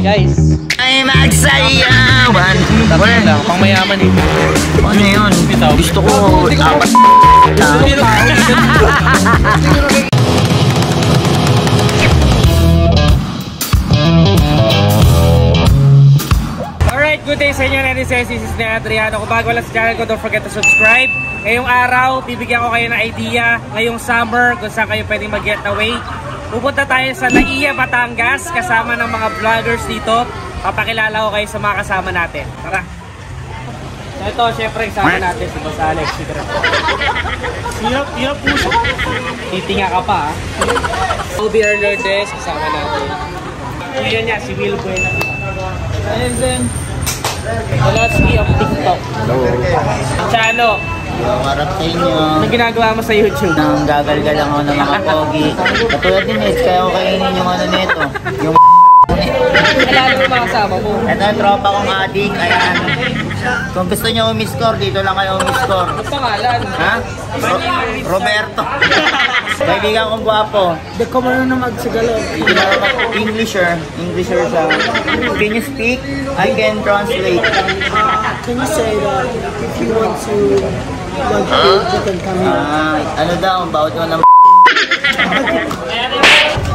Guys, ay magsayawan. tapos lang, pang mayaman eh. Ano yun? Gusto ko apat. Alright, good day sa inyo, netizens. This is Adriano. Kung bago lang sa channel ko, don't forget to subscribe. Ngayong araw, bibigyan ko kayo ng idea. Ngayong summer, kung saan kayo pwedeng mag-getaway. Pupunta tayo sa Naiya, Batangas, kasama ng mga vloggers dito. Papakilala ko kayo sa mga kasama natin. Tara! So ito, syempre, kasama natin si Boss Alex. Hirap puso. Titinga ka pa, ha? Obi Hernandez, kasama natin. Kuya niya, si Will Buena. And then, Walaski of TikTok. Hello. Chano. Harap sa inyo. Anong ginagawa mo sa YouTube? Nang gagal-gal lang ako ng mga pogi. Katulad din eh, kaya ako kainin yung ano nito. Yung Kailan mo mga kasama mo? ito ang tropa kong adik. Ayan. Kung gusto nyo umiscore, dito lang kayo umiscore. Ang pangalan? Ha? Roberto. Kaibigan kong gwapo. Hindi ko marunong na magsigalo. Englisher siya. Can you speak? I can translate. Can you say that if you want to log food, you can come here? Ano daw, bawat mo ng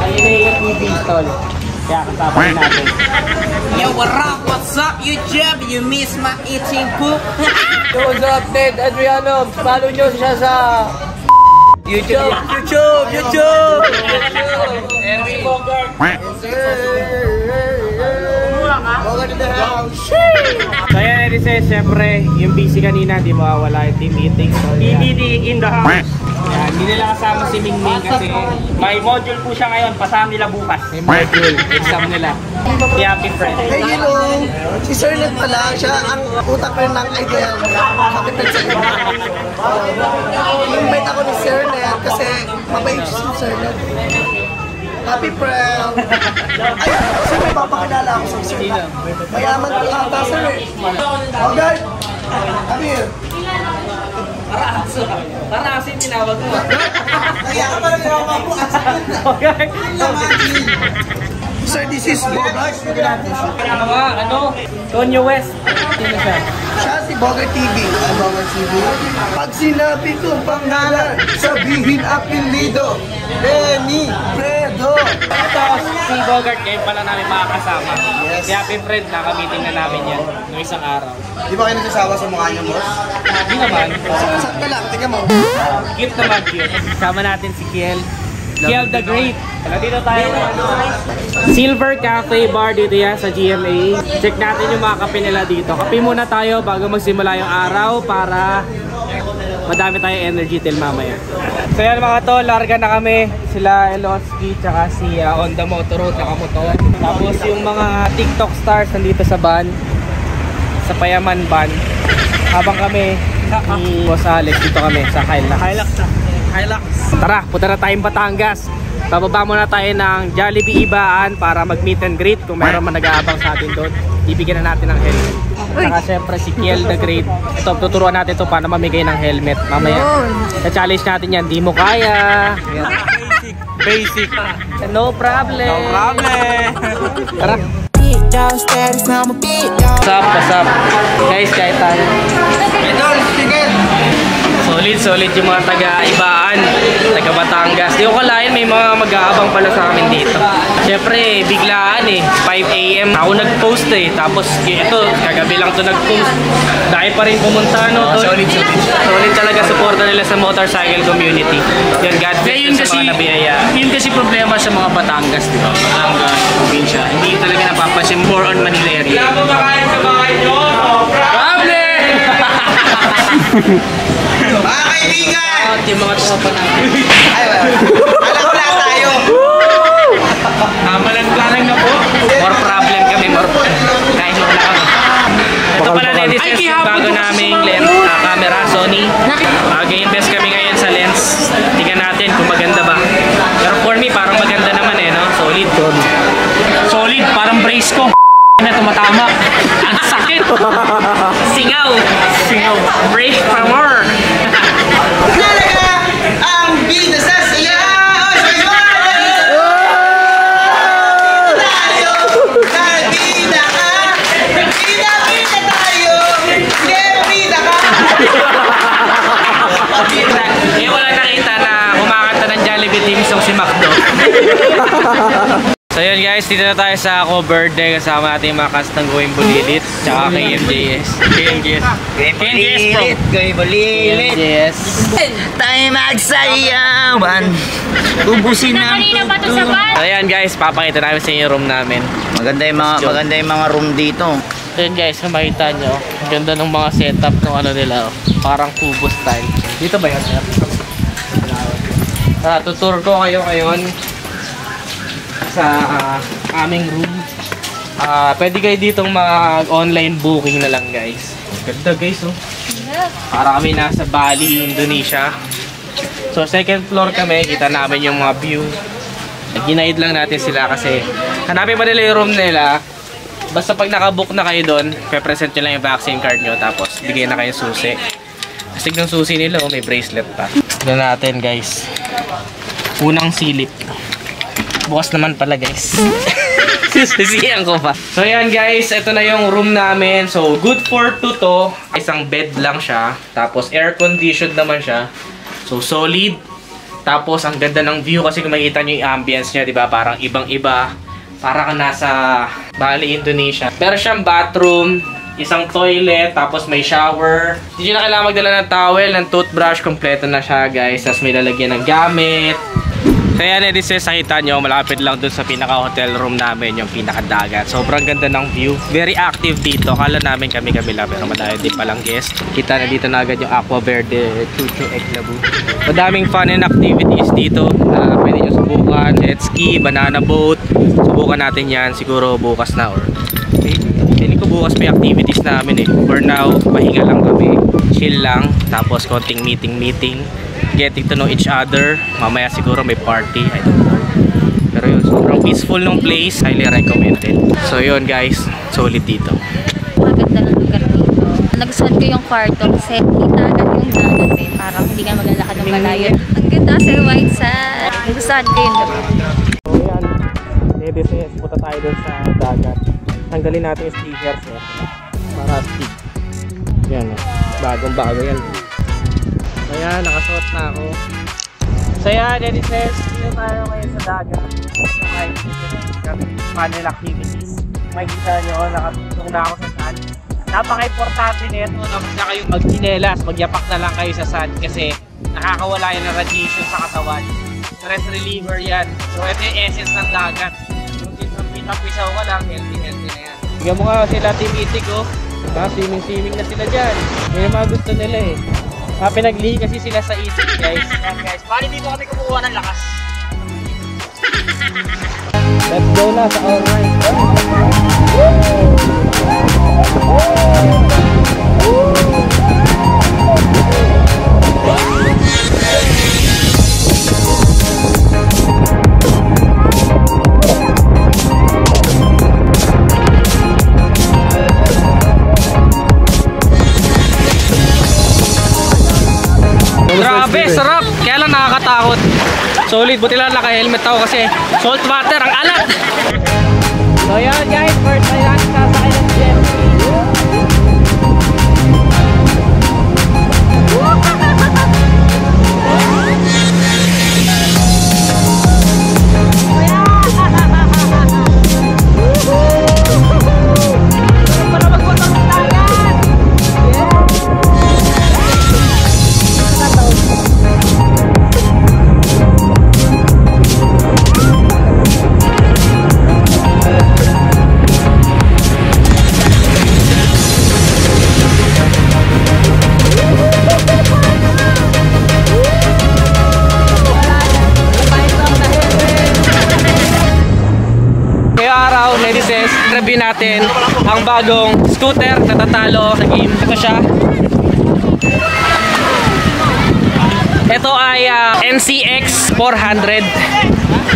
Ayun yung TV stall. Kaya kasama natin. Yo, what up? What's up, YouTube? You miss my eating poop? Yo, what's up, Ned Adriano? Follow nyo siya sa YouTube. Erwin Bogart. So yan, Edison, syempre, yung busy kanina, di mawawala yung team meeting. So, team meeting in the house. Yan, hindi nila kasama si Ming Ming kasi may module po siya ngayon, pasama nila bukas. May module, exam nila. Happy friend. Hey, you know, si Sir Ned pala, siya ang utak ko ng idea. Kapitan sa inyo. Invite ako ni Sir Ned kasi mabait si Sir Ned. Happy friend! Ay, sir, may papakilala ako sa Sir Ned. Mayaman ko ata, sir eh. Okay? Come here. Para kasi tinawag mo. Kaya ka pala nilawag mo. Okay. Sir, this is Bogart. Ano? Tonyo West. Sino siya? Siya si Bogart TV. Bogart TV. Pag sinabi ko pangalan, sabihin apelido. Benny Fredo. Ito, si Bogart ngayon pala namin makakasama. Si Happy Friend, nakamiting na namin yan noong isang araw. Di ba kayo nagsasawa sa mukha niyo, boss? Hindi naman. Saan ka lang? Tingnan mo. Cute naman, cute. Kasama natin si Kiel. Kiel the Great. Dito tayo. Silver Cafe Bar dito yan sa GMA. Check natin yung mga kape nila dito. Kape muna tayo bago magsimula yung araw para madami tayong energy till mamaya. So yan mga tol, larga na kami. Sila Eloski, tsaka si On The Motor Road, nakamotor. Tapos yung mga TikTok stars nandito sa van, sa Payaman van. Habang kami ni Boss Alex, dito kami sa Hilux. Tara, punta na tayong Batangas. Bababa muna tayo ng Jollibee Ibaan para mag-meet and greet. Kung meron man nag-aabang sa atin doon, ibigyan na natin ng helmet. Saka syempre si Kiel the Great. Ito, tuturuan natin ito paano mamigay ng helmet mamaya. Na-challenge natin yan, di mo kaya. Basic. No problem. Tara. What's up? Guys, kahit tayo. Solid yung mga taga-Ibaan, taga-Batangas. Di ko kalain may mga mag-aabang pala sa amin dito. Siyempre, biglaan eh. 5 AM ako nag-post eh. Tapos ito, kagabi lang to nag-post. Dahil pa rin pumunta, no? Solid talaga supporta nila sa motorcycle community. Yun, God bless sa mga nabiyaya. Yun kasi problema sa mga Batangas, di ba? Batangas, probinsya. Hindi talaga napapansin, more on Manila area. Mga kaibigan! Yung mga tropa natin. Alam ko lang tayo! Malang na po. More problem kami, kahit wala kami. Ito pala ladies, yung bago naming lens camera, Sony. Mag-invest kami ngayon sa lens. Tingnan natin kung maganda ba. Pero for me, parang maganda naman eh, no? Solid, parang brace ko. Na tumatama. Ang sakit. Singaw. Brace for more. Talaga ang bida sa siya! Tayo! guys, dito na tayo sa Aqua Verde kasama natin yung mga cast ng Going Bulilit tsaka KMJS. KMJS Pro. Going Bulilit. KMJS. Tayo magsayawan. Ubusin na. Ayan guys, papakita namin sa inyo yung room namin. Maganda yung mga room dito. Ayan guys, kung makita nyo, ang ganda ng mga setup ng ano nila. Parang kubo style. Dito ba yan? Tutur ko kayo ngayon sa aming room. Pwede kayo ditong mag-online booking na lang guys. Ganda guys oh. Para kami nasa Bali, Indonesia. So second floor kami, kita namin yung mga view. Ginaid lang natin sila kasi hanapin pa nila yung room nila. Basta pag nakabook na kayo doon, pe-present nyo lang yung vaccine card nyo tapos bigay na kayo susi. Kasi yung susi nila oh, may bracelet pa. Tignan natin guys. Unang silip. Bukas naman pala guys. Sisisiyan ko pa. So yan guys, ito na yung room namin. So good for 2 to. Isang bed lang siya. Tapos air conditioned naman siya. So solid. Tapos ang ganda ng view kasi kung makikita nyo yung ambience niya, diba? Parang ibang iba. Para ka nasa Bali, Indonesia. Pero siyang bathroom, isang toilet, tapos may shower. Hindi nyo na kailangan magdala ng towel, ng toothbrush. Kompleto na siya guys. Tapos may lalagyan ng gamit. Kaya Nedises, nakita nyo, malapit lang dun sa pinaka-hotel room namin, yung pinaka-dagat. Sobrang ganda ng view. Very active dito. Kala namin kami-kami lang, pero madami din palang guest. Kita na dito na agad yung Aqua Verde, Chuchu Eklabu. Madaming fun and activities dito na pwede nyo subukan. Jet ski, banana boat. Subukan natin yan siguro bukas na or feeling ko bukas may activities namin eh. For now, pahinga lang kami. Chill lang. Tapos konting meeting. Getting to know each other. Mamaya siguro may party, I don't know. Pero yun, sobrang peaceful ng place. Highly recommended. So yun guys, solid dito. Maganda ng lugar dito. Nagustuhan ko yung kwarto kasi kita agad yung dagat eh. Parang hindi ka maglalakad ng malayo. Ang ganda sa white sand. Nagustuhan ko yung lugar. So yan, Nedises, punta tayo dun sa dagat. Tanggalin natin yung stickers eh. Para stick. Yan o, bagong bago yan. Ayan, nakasuot na ako. So yan, Nedises, dito tayo ngayon sa dagat. Panel activities. Makikita nyo, nakatulong na ako sa sand. Napaka-importante nito na huwag na kayong mag-chinelas, magyapak na lang kayo sa sand kasi nakakawala yan ng radiation sa katawan. Stress reliever yan. So ito yung essence ng dagat. Kung pitapisaw ka lang, healthy na yan. Bigyan mo nga sila Team Itik oh. Swimming na sila dyan. Yan yung mga gusto nila eh. Pinaglihi kasi sila sa Itik guys. Yan guys, pali dito kami kumukuha ng lakas. Let's go na sa alright. Grabe, sarap! Kaya lang nakakatakot. Solid, buti lang naka-helmet ako kasi salt water, ang alat! So yun guys, first time natin sasakay ng jet. Review natin ang bagong scooter na tatalo sa game. Ito siya. Ito ay NCX 400.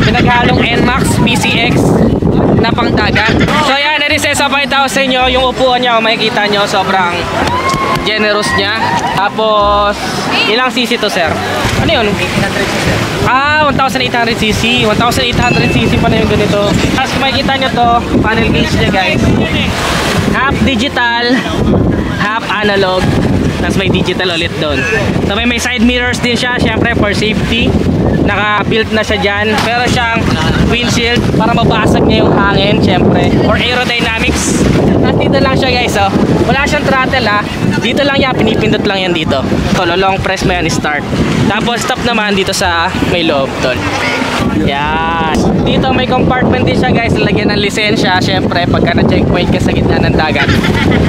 Pinaghalong NMAX PCX na pangdagat. So yan, Nedises, sapakita ko sa inyo yung upuan niya. Kung makikita nyo, sobrang generous niya. Tapos, ilang cc to sir? Ano yun? 1800cc. 1800cc pa na yung ganito. Tapos kung makikita nyo to, panel gauge niya guys. Half digital, half analog. Tapos may digital ulit doon. So may side mirrors din siya, syempre for safety. Naka-built na siya dyan. Pero siyang windshield para mabasag niya yung hangin, syempre. For aerodynamics. At dito lang siya guys, oh. Wala siyang throttle ha. Dito lang yan, pinipindot lang yan dito. So long press mo yan, start. Tapos stop naman dito sa may loob tol. Yan. Dito may compartment din siya guys, lagyan ng lisensya. Syempre pagka na-checkpoint ka sa gitna ng dagat.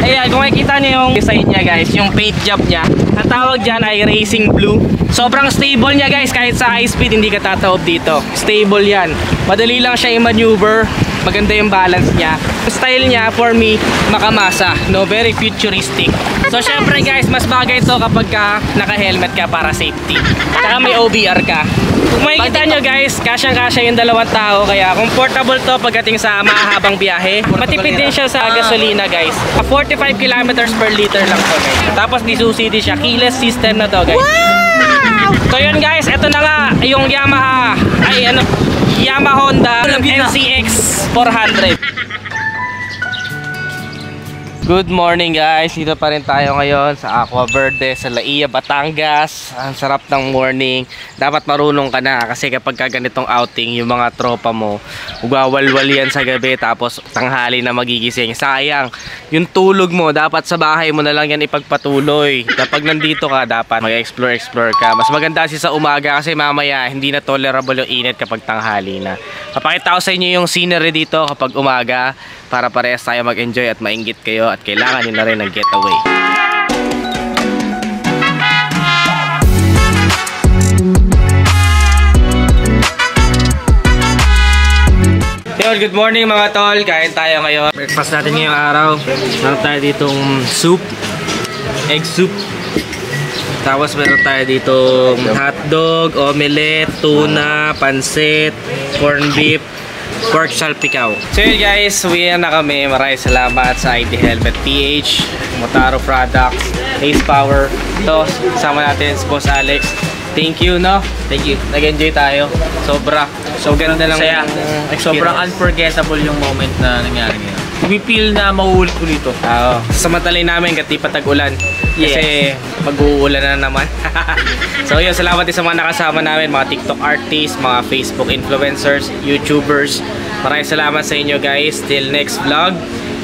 Ayan, kung makikita niyo yung design niya guys, yung paint job niya, ang tawag dyan ay Racing Blue. Sobrang stable niya guys, kahit sa high speed hindi ka tataob dito. Stable yan. Madali lang siya i-maneuver. Maganda yung balance niya. Style niya for me, makamasa, no, very futuristic. So syempre guys, mas bagay ito kapag ka naka-helmet ka para safety. Saka may OBR ka. Kung makikita nyo guys, kasyang-kasya yung dalawang tao, kaya comfortable to pagdating sa mahabang biyahe. Matipid din siya sa gasolina guys. 45 kilometers per liter lang to guys. Tapos disusi din siya, keyless system na to guys. Wow! So yun guys, eto na nga yung Yamaha Honda NCX 400. Good morning guys, dito pa rin tayo ngayon sa Aqua Verde sa Laia, Batangas. Ang sarap ng morning. Dapat marunong ka na kasi kapag ganitong outing, yung mga tropa mo ugawalwal yan sa gabi tapos tanghali na magigising. Sayang, yung tulog mo dapat sa bahay mo na lang yan ipagpatuloy. Kapag nandito ka dapat mag-explore ka. Mas maganda kasi sa umaga kasi mamaya hindi na tolerable yung init kapag tanghali na. Papakita ko sa inyo yung scenery dito kapag umaga para parehas tayo mag-enjoy at mainggit kayo at kailangan nyo na rin ng getaway. Hey, good morning mga tol, kain tayo ngayon. Breakfast natin ngayong araw. Meron tayo ditong soup, egg soup. Tapos meron tayo ditong hotdog, omelette, tuna, pansit, corned beef, pork salpikaw. So yun guys, uwi na kami. Maraming salamat sa ID Helmet PH, Motaro Products, Ace Power. Ito, kasama natin si Boss Alex. Thank you, no? Thank you. Nag-enjoy tayo. Sobra. So ganda lang. Saya. Sobrang unforgettable yung moment na nangyari ngayon. We feel na mauulit ko dito. Oo. Samantalay namin kasi patag-ulan. Kasi mag-uulan na naman. So yun, salamat din sa mga nakasama namin, mga TikTok artists, mga Facebook influencers, YouTubers. Maraming salamat sa inyo guys. Till next vlog.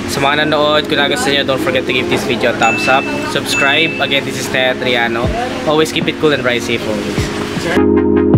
Sa mga nanood, kung nagustuhan nyo, don't forget to give this video a thumbs up. Subscribe. Again, this is Ted Triano. Always keep it cool and ride safe always.